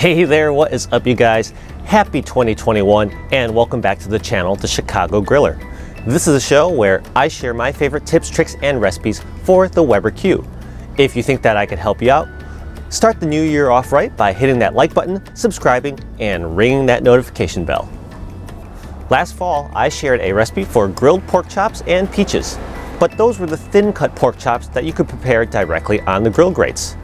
Hey there, what is up you guys? Happy 2021 and welcome back to the channel, The Chicago Griller. This is a show where I share my favorite tips, tricks, and recipes for the Weber Q. If you think that I could help you out, start the new year off right by hitting that like button, subscribing, and ringing that notification bell. Last fall, I shared a recipe for grilled pork chops and peaches, but those were the thin cut pork chops that you could prepare directly on the grill grates.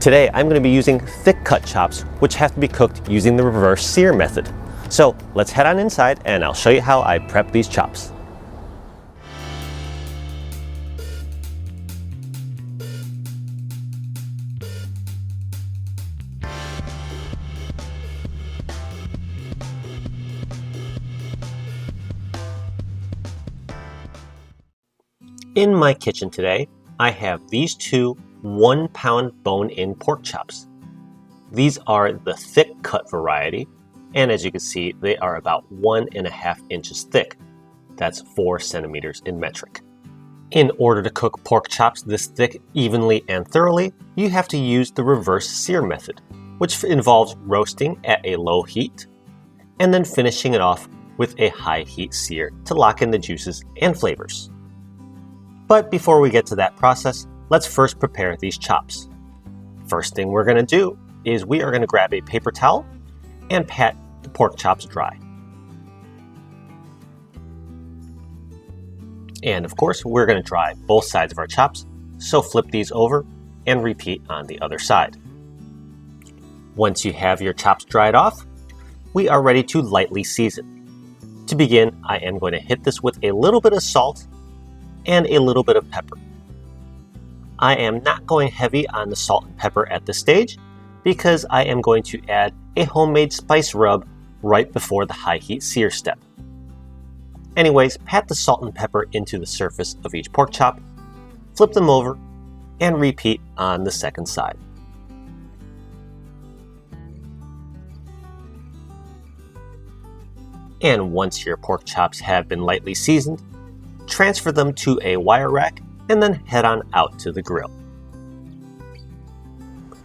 Today, I'm going to be using thick cut chops, which have to be cooked using the reverse sear method. So let's head on inside and I'll show you how I prep these chops. In my kitchen today, I have these two 1-pound bone-in pork chops. These are the thick cut variety, and as you can see, they are about 1.5 inches thick. That's 4 centimeters in metric. In order to cook pork chops this thick evenly and thoroughly, you have to use the reverse sear method, which involves roasting at a low heat and then finishing it off with a high heat sear to lock in the juices and flavors. But before we get to that process, let's first prepare these chops. First thing we're going to do is we are going to grab a paper towel and pat the pork chops dry. And of course, we're going to dry both sides of our chops, so flip these over and repeat on the other side. Once you have your chops dried off, we are ready to lightly season. To begin, I am going to hit this with a little bit of salt and a little bit of pepper. I am not going heavy on the salt and pepper at this stage because I am going to add a homemade spice rub right before the high heat sear step. Anyways, pat the salt and pepper into the surface of each pork chop, flip them over, and repeat on the second side. And once your pork chops have been lightly seasoned, transfer them to a wire rack and then head on out to the grill.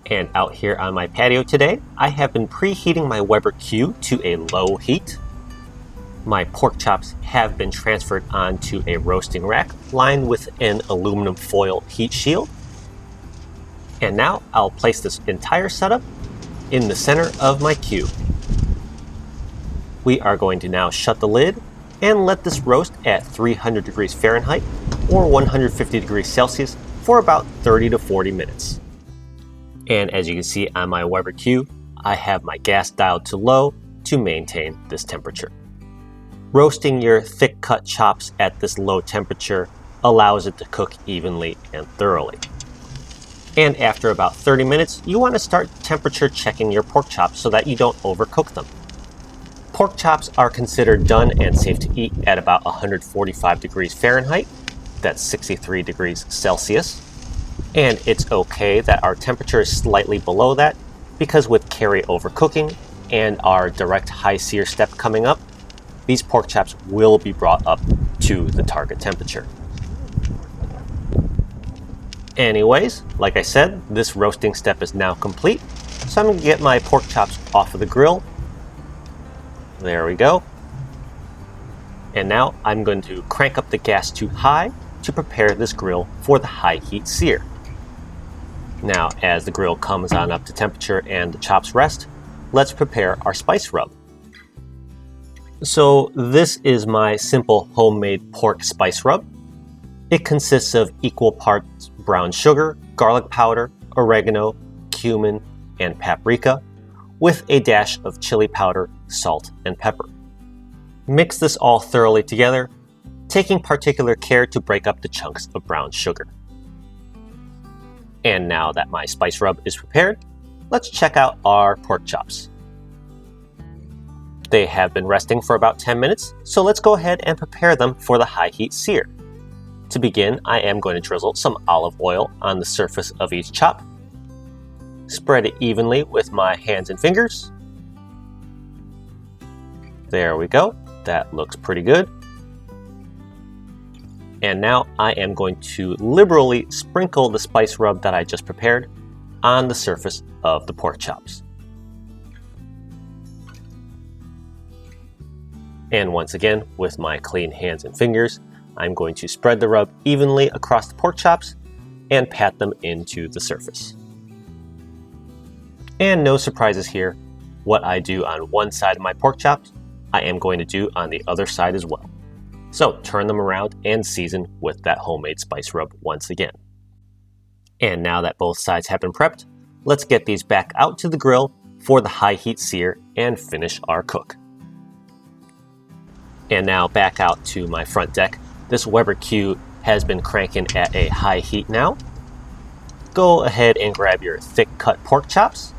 And out here on my patio today, I have been preheating my Weber Q to a low heat. My pork chops have been transferred onto a roasting rack lined with an aluminum foil heat shield. And now I'll place this entire setup in the center of my Q. We are going to now shut the lid and let this roast at 300 degrees Fahrenheit or 150 degrees Celsius for about 30 to 40 minutes. And as you can see on my Weber Q, I have my gas dialed to low to maintain this temperature. Roasting your thick cut chops at this low temperature allows it to cook evenly and thoroughly. And after about 30 minutes, you want to start temperature checking your pork chops so that you don't overcook them. Pork chops are considered done and safe to eat at about 145 degrees Fahrenheit. That's 63 degrees Celsius. And it's okay that our temperature is slightly below that because with carry-over cooking and our direct high sear step coming up, these pork chops will be brought up to the target temperature. Anyways, like I said, this roasting step is now complete. So I'm going to get my pork chops off of the grill. There we go. And now I'm going to crank up the gas to high to prepare this grill for the high heat sear. Now, as the grill comes on up to temperature and the chops rest, let's prepare our spice rub. So this is my simple homemade pork spice rub. It consists of equal parts brown sugar, garlic powder, oregano, cumin, and paprika, with a dash of chili powder, salt, and pepper. Mix this all thoroughly together, taking particular care to break up the chunks of brown sugar. And now that my spice rub is prepared, let's check out our pork chops. They have been resting for about 10 minutes, so let's go ahead and prepare them for the high heat sear. To begin, I am going to drizzle some olive oil on the surface of each chop. Spread it evenly with my hands and fingers. There we go. That looks pretty good. And now I am going to liberally sprinkle the spice rub that I just prepared on the surface of the pork chops. And once again, with my clean hands and fingers, I'm going to spread the rub evenly across the pork chops and pat them into the surface. And no surprises here, what I do on one side of my pork chops, I am going to do on the other side as well. So turn them around and season with that homemade spice rub once again. And now that both sides have been prepped, let's get these back out to the grill for the high heat sear and finish our cook. And now back out to my front deck. This Weber Q has been cranking at a high heat now. Go ahead and grab your thick cut pork chops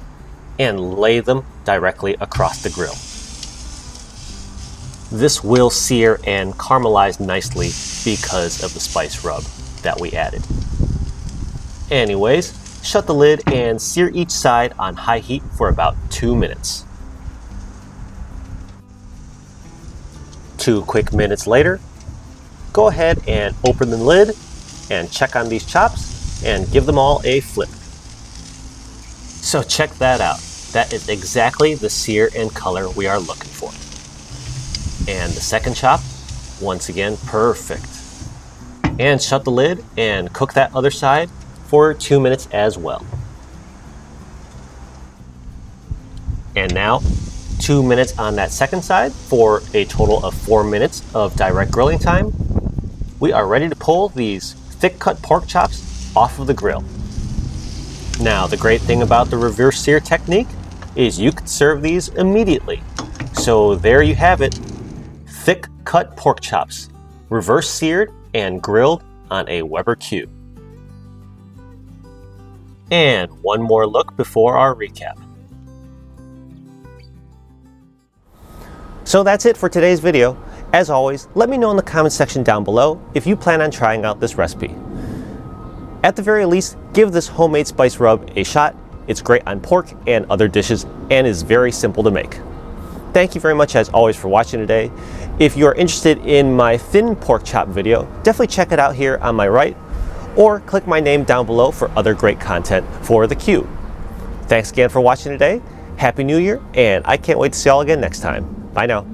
and lay them directly across the grill. This will sear and caramelize nicely because of the spice rub that we added. Anyways, shut the lid and sear each side on high heat for about 2 minutes. 2 quick minutes later, go ahead and open the lid and check on these chops and give them all a flip. So check that out. That is exactly the sear and color we are looking for. And the second chop, once again, perfect. And shut the lid and cook that other side for 2 minutes as well. And now 2 minutes on that second side for a total of 4 minutes of direct grilling time. We are ready to pull these thick cut pork chops off of the grill. Now, the great thing about the reverse sear technique is you can serve these immediately. So there you have it, thick cut pork chops, reverse seared and grilled on a Weber Q. And one more look before our recap. So that's it for today's video. As always, let me know in the comment section down below if you plan on trying out this recipe. At the very least, give this homemade spice rub a shot. It's great on pork and other dishes and is very simple to make. Thank you very much as always for watching today. If you are interested in my thin pork chop video, definitely check it out here on my right, or click my name down below for other great content for the Q. Thanks again for watching today. Happy New Year, and I can't wait to see you all again next time. Bye now.